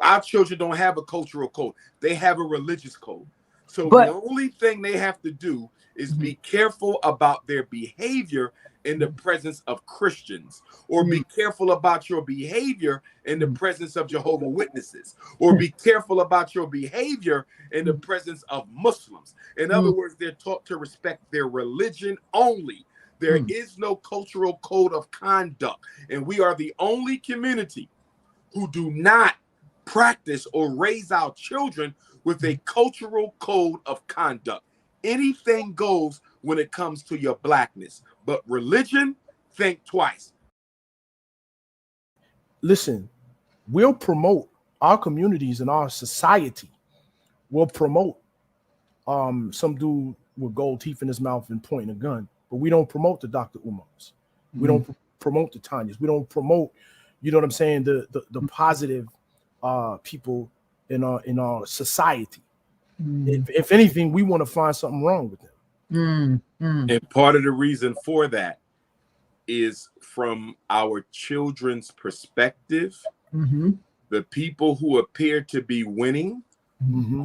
Our children don't have a cultural code. They have a religious code. So But the only thing they have to do is be careful about their behavior in the presence of Christians, or be careful about your behavior in the presence of Jehovah's Witnesses, or be careful about your behavior in the presence of Muslims. In other words, they're taught to respect their religion only. There is no cultural code of conduct. And we are the only community who do not practice or raise our children with a cultural code of conduct. Anything goes when it comes to your blackness, but religion, think twice. Listen, we'll promote our communities and our society. We'll promote some dude with gold teeth in his mouth and pointing a gun, but we don't promote the Dr. Umars. We don't promote the Tanyas. We don't promote, you know what I'm saying, the positive people in our society. If anything, we want to find something wrong with them. And part of the reason for that is from our children's perspective. The people who appear to be winning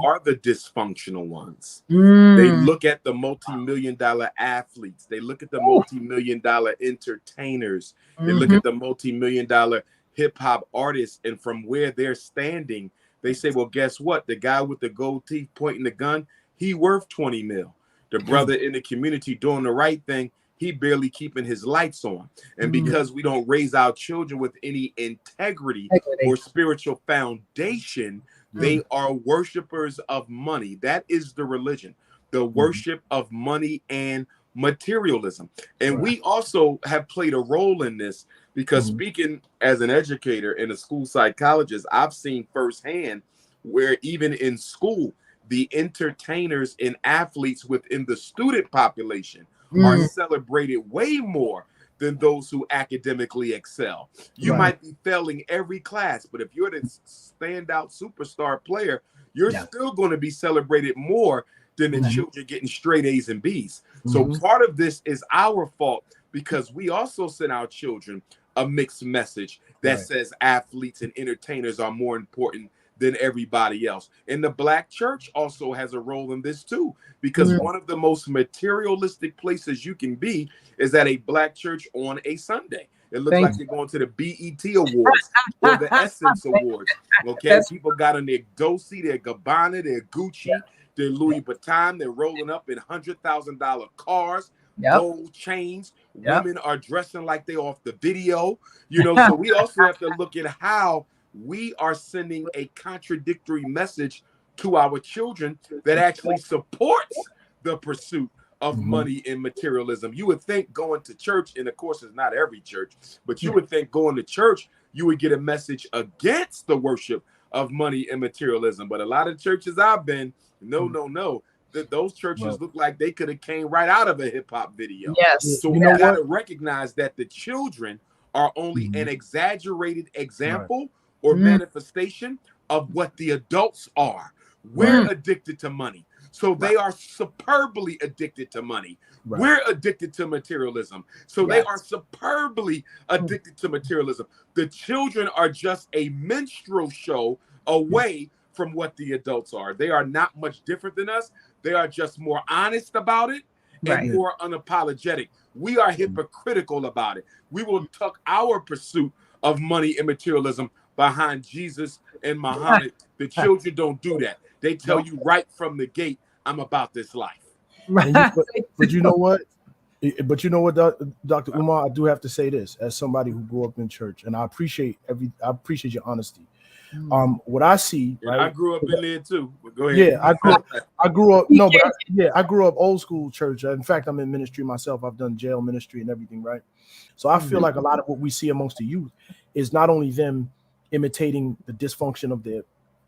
are the dysfunctional ones. They look at the multi-million-dollar athletes. They look at the multi-million-dollar entertainers. They look at the multi-million-dollar hip-hop artists, and from where they're standing, they say, well, guess what? The guy with the gold teeth pointing the gun, he worth 20 mil. The brother in the community doing the right thing, he barely keeping his lights on. And because we don't raise our children with any integrity or spiritual foundation, they are worshipers of money. That is the religion, the worship of money and materialism. And we also have played a role in this, because speaking as an educator and a school psychologist, I've seen firsthand where even in school, the entertainers and athletes within the student population are celebrated way more than those who academically excel. You might be failing every class, but if you're the standout superstar player, you're still going to be celebrated more than the children getting straight A's and B's. So part of this is our fault, because we also send our children a mixed message that says athletes and entertainers are more important than everybody else. And the Black church also has a role in this too, because one of the most materialistic places you can be is at a Black church on a Sunday. It looks like you're going to the BET Awards or the Essence Awards. Okay, people got on their Dolce, their Gabbana, their Gucci, their Louis Vuitton. They're rolling up in $100,000 cars, gold chains. Women are dressing like they off the video. You know, so we also have to look at how we are sending a contradictory message to our children that actually supports the pursuit of money and materialism. You would think going to church, and of course it's not every church, but you would think going to church, you would get a message against the worship of money and materialism. But a lot of churches I've been, no. Those churches look like they could have came right out of a hip-hop video. So we got to recognize that the children are only an exaggerated example or manifestation of what the adults are. We're addicted to money. So they are superbly addicted to money. We're addicted to materialism. So they are superbly addicted to materialism. The children are just a minstrel show away from what the adults are. They are not much different than us. They are just more honest about it and more unapologetic. We are hypocritical about it. We will tuck our pursuit of money and materialism behind Jesus and Muhammad. The children don't do that. They tell you right from the gate, I'm about this life. But you know what? Dr. Umar, I do have to say this as somebody who grew up in church, and I appreciate your honesty. What I see, right? I grew up in there too. But go ahead. Yeah, I grew up. No, but I grew up old school church. In fact, I'm in ministry myself. I've done jail ministry and everything, right? So I feel like a lot of what we see amongst the youth is not only them imitating the dysfunction of their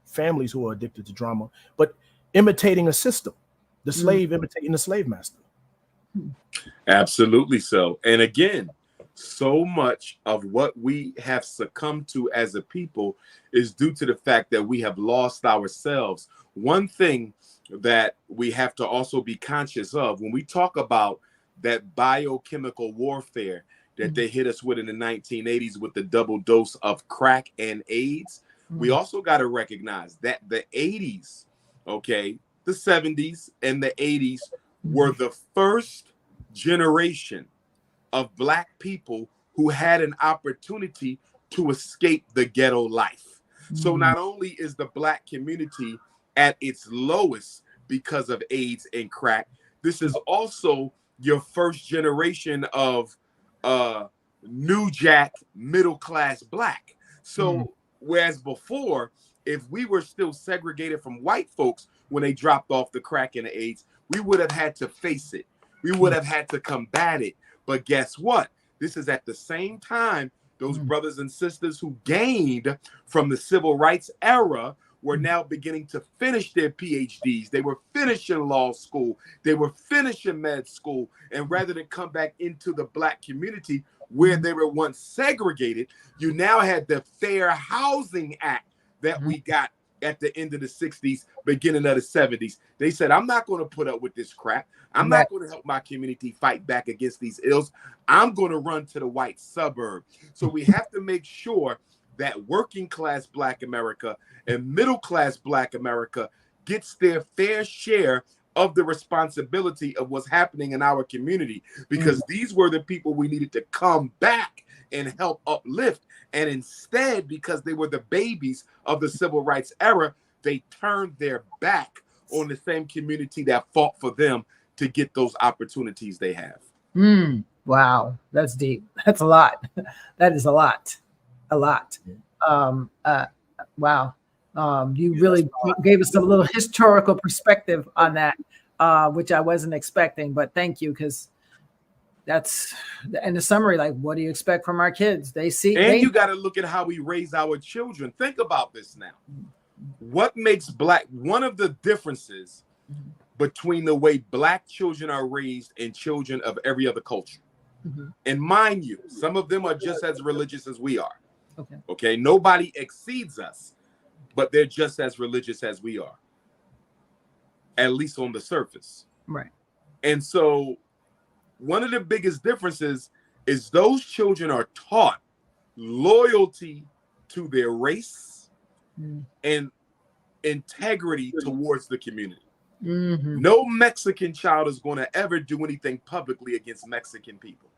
families who are addicted to drama, but imitating a system, the slave imitating the slave master. Absolutely so. And again, so much of what we have succumbed to as a people is due to the fact that we have lost ourselves. One thing that we have to also be conscious of when we talk about that biochemical warfare that they hit us with in the 1980s with the double dose of crack and AIDS, We also got to recognize that the 80s, okay, the 70s and the 80s were the first generation of Black people who had an opportunity to escape the ghetto life. So not only is the Black community at its lowest because of AIDS and crack, this is also your first generation of New Jack middle class Black. So whereas before, if we were still segregated from white folks when they dropped off the crack and the AIDS, we would have had to face it. We would have had to combat it. But guess what? This is at the same time those brothers and sisters who gained from the civil rights era were now beginning to finish their PhDs. They were finishing law school. They were finishing med school. And rather than come back into the Black community where they were once segregated, you now had the Fair Housing Act that we got at the end of the 60s, beginning of the 70s. They said, I'm not going to put up with this crap. I'm not going to help my community fight back against these ills. I'm going to run to the white suburb. So we have to make sure that working class Black America and middle class Black America gets their fair share of the responsibility of what's happening in our community, because these were the people we needed to come back and help uplift. And instead, because they were the babies of the civil rights era, they turned their back on the same community that fought for them to get those opportunities they have. Wow, that's deep. That's a lot. That is a lot. Wow. You really gave us a little historical perspective on that, which I wasn't expecting, but thank you, because that's in the summary. Like, what do you expect from our kids? They see, and you got to look at how we raise our children. Think about this now. What makes one of the differences between the way Black children are raised and children of every other culture. And mind you, some of them are just as religious as we are. Okay. Nobody exceeds us, but they're just as religious as we are, at least on the surface. Right. And so one of the biggest differences is those children are taught loyalty to their race and integrity towards the community. No Mexican child is going to ever do anything publicly against Mexican people.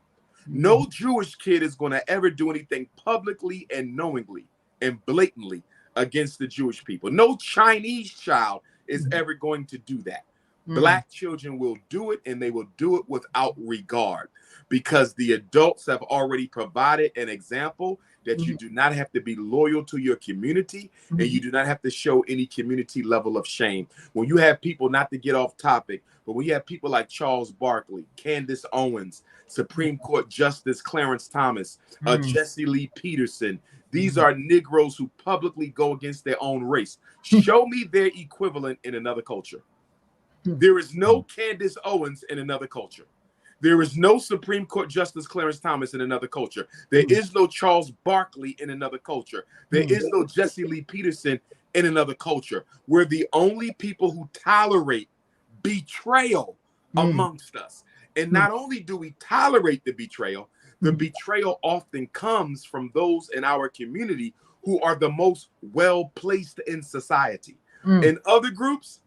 No Jewish kid is going to ever do anything publicly and knowingly and blatantly against the Jewish people. No Chinese child is ever going to do that. Black children will do it, and they will do it without regard, because the adults have already provided an example that you do not have to be loyal to your community, and you do not have to show any community level of shame. When you have people, not to get off topic, but when you have people like Charles Barkley, Candace Owens, Supreme Court Justice Clarence Thomas, Jesse Lee Peterson, these are Negroes who publicly go against their own race. Show me their equivalent in another culture. There is no Candace Owens in another culture. There is no Supreme Court Justice Clarence Thomas in another culture. There is no Charles Barkley in another culture. There is no Jesse Lee Peterson in another culture. We're the only people who tolerate betrayal amongst us. And not only do we tolerate the betrayal often comes from those in our community who are the most well-placed in society. In other groups,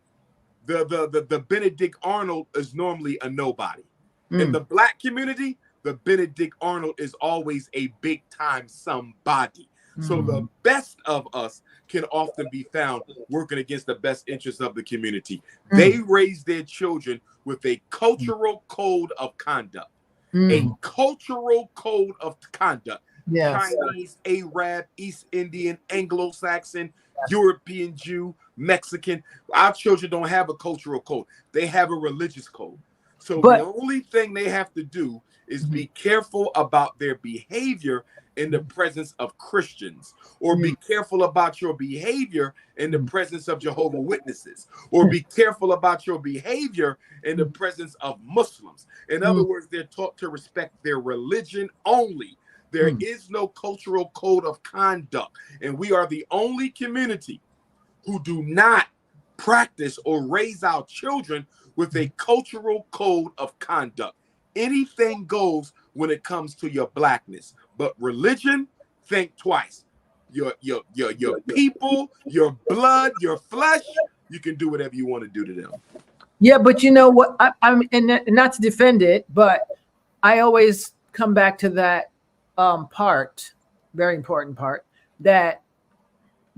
the Benedict Arnold is normally a nobody. In the Black community, the Benedict Arnold is always a big time somebody. So the best of us can often be found working against the best interests of the community. They raise their children with a cultural code of conduct. A cultural code of conduct. Chinese, Arab, East Indian, Anglo-Saxon, European Jew, Mexican. Our children don't have a cultural code. They have a religious code. So the only thing they have to do is be careful about their behavior in the presence of Christians, or be careful about your behavior in the presence of Jehovah's Witnesses, or be careful about your behavior in the presence of Muslims. In other words, they're taught to respect their religion only. There is no cultural code of conduct. And we are the only community who do not practice or raise our children with a cultural code of conduct. Anything goes when it comes to your Blackness, but religion, think twice. your people, your blood, your flesh. You can do whatever you want to do to them. Yeah, but you know what? I'm and not to defend it, but I always come back to that part, very important part, that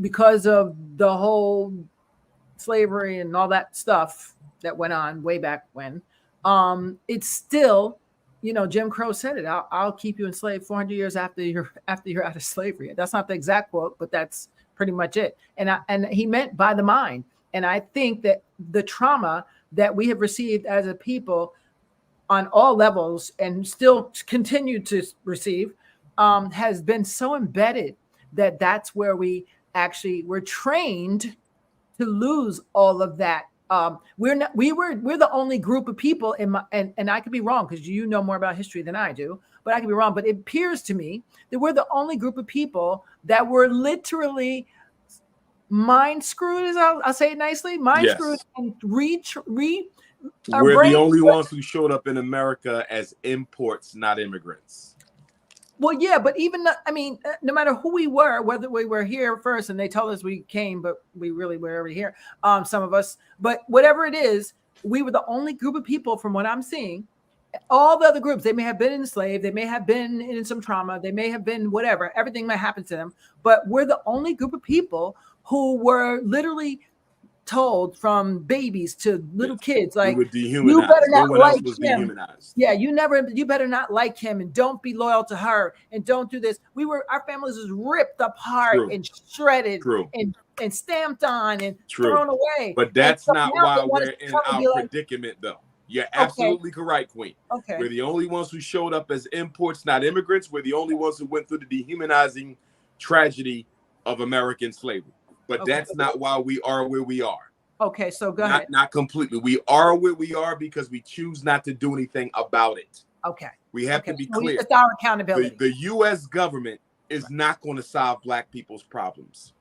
because of the whole slavery and all that stuff that went on way back when, it's still, you know, Jim Crow said it. I'll keep you enslaved 400 years after you're out of slavery. That's not the exact quote, but that's pretty much it. And he meant by the mind. And I think that the trauma that we have received as a people on all levels and still continue to receive has been so embedded that that's where we're trained to lose all of that. We're the only group of people and I could be wrong because you know more about history than I do, but I could be wrong. But it appears to me that we're the only group of people that were literally mind screwed, I'll say it nicely, screwed and we're the only ones who showed up in America as imports, not immigrants. Well, yeah, but even no matter who we were, whether we were here first and they told us we came, but we really were already here, some of us, but whatever it is, we were the only group of people from what I'm seeing. All the other groups, they may have been enslaved, they may have been in some trauma, they may have been whatever, everything might happen to them, but we're the only group of people who were literally told from babies to little kids, like, you better not like him. Yeah, you better not like him and don't be loyal to her and don't do this. Our families was ripped apart and shredded and stamped on and thrown away. But that's not why we're in our predicament, though. You're absolutely correct, Queen. Okay. We're the only ones who showed up as imports, not immigrants. We're the only ones who went through the dehumanizing tragedy of American slavery. But that's not why we are where we are. Okay, so go ahead. Not completely. We are where we are because we choose not to do anything about it. Okay. We have to be clear. It's our accountability. The U.S. government is not going to solve Black people's problems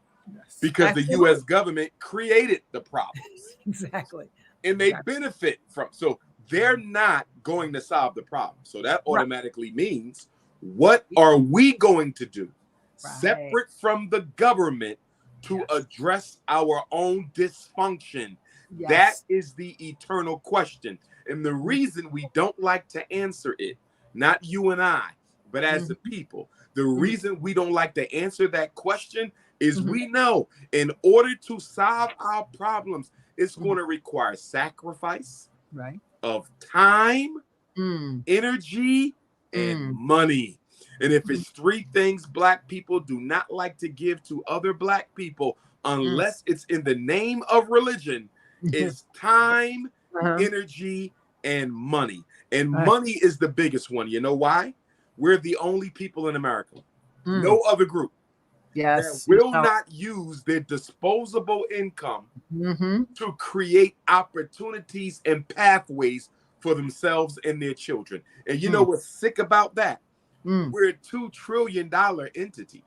because the U.S. government created the problems. Exactly. And they benefit from. So they're not going to solve the problem. So that automatically means, what are we going to do separate from the government to address our own dysfunction? That is the eternal question. And the reason we don't like to answer it, not you and I, but as a people, the reason we don't like to answer that question is we know in order to solve our problems, it's going to require sacrifice of time, energy, and money. And if it's three things Black people do not like to give to other Black people, unless it's in the name of religion, it's time, energy, and money. And money is the biggest one. You know why? We're the only people in America. No other group. Yes. Will not use their disposable income to create opportunities and pathways for themselves and their children. And you know what's sick about that? We're a $2 trillion entity.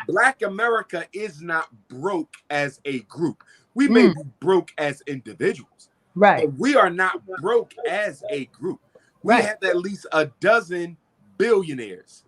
Black America is not broke as a group. We may be broke as individuals, but we are not broke as a group. We have at least a dozen billionaires.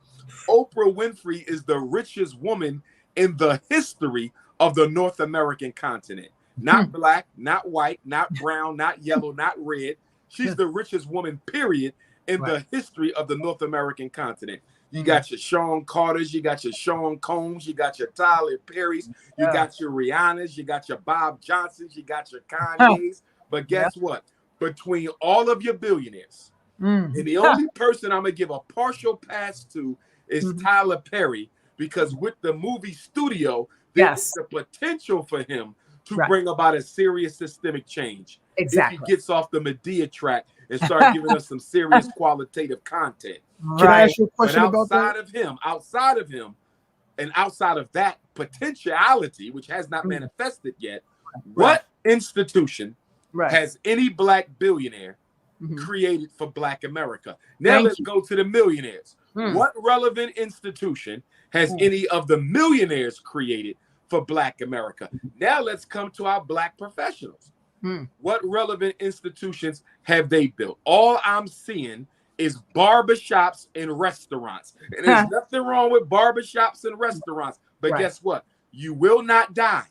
Oprah Winfrey is the richest woman in the history of the North American continent. Not Black, not white, not brown, not yellow, not red. She's the richest woman, period, in the history of the North American continent. You got your Sean Carters, you got your Sean Combs, you got your Tyler Perrys, you got your Rihannas, you got your Bob Johnsons, you got your Kanye's. But guess what? Between all of your billionaires, and the only person I'm going to give a partial pass to is Tyler Perry, because with the movie studio, there's the potential for him to bring about a serious systemic change. Exactly. If he gets off the Medea track and start giving us some serious qualitative content. Can I ask you a question about that? Outside of him, and outside of that potentiality, which has not manifested yet, what institution has any Black billionaire created for Black America? Now let's go to the millionaires. What relevant institution has any of the millionaires created for Black America? Now let's come to our Black professionals. What relevant institutions have they built? All I'm seeing is barbershops and restaurants. And there's nothing wrong with barbershops and restaurants, But Right. guess what? You will not die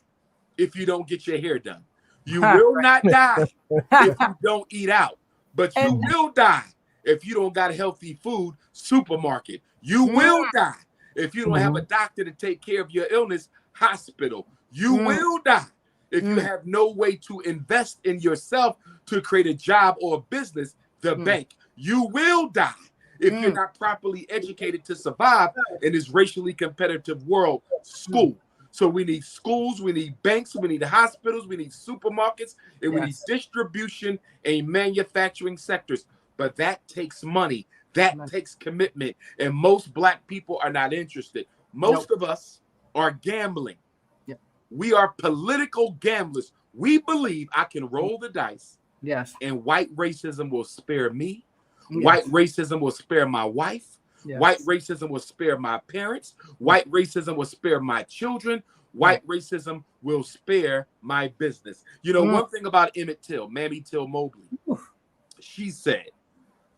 if you don't get your hair done. You will not die if you don't eat out. But you will die if you don't got a healthy food supermarket. You will die if you don't have a doctor to take care of your illness hospital. You will die if you have no way to invest in yourself to create a job or a business, the bank. You will die if you're not properly educated to survive in this racially competitive world. School. So we need schools, we need banks, we need hospitals, we need supermarkets, and we need distribution and manufacturing sectors. But that takes money. That takes commitment. And most Black people are not interested. Most of us are gambling. We are political gamblers. We believe I can roll the dice. Yes. And white racism will spare me. White racism will spare my wife. White racism will spare my parents. White racism will spare my children. White racism will spare my business. You know, one thing about Emmett Till, Mammy Till Mobley, she said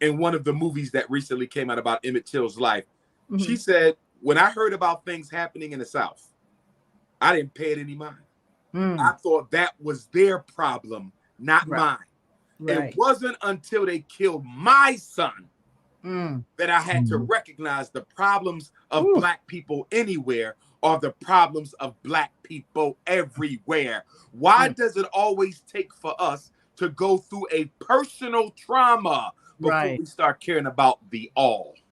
in one of the movies that recently came out about Emmett Till's life, she said, when I heard about things happening in the South, I didn't pay it any mind. I thought that was their problem, not mine. It wasn't until they killed my son that I had to recognize the problems of Black people anywhere are the problems of Black people everywhere. Why does it always take for us to go through a personal trauma before we start caring about the all?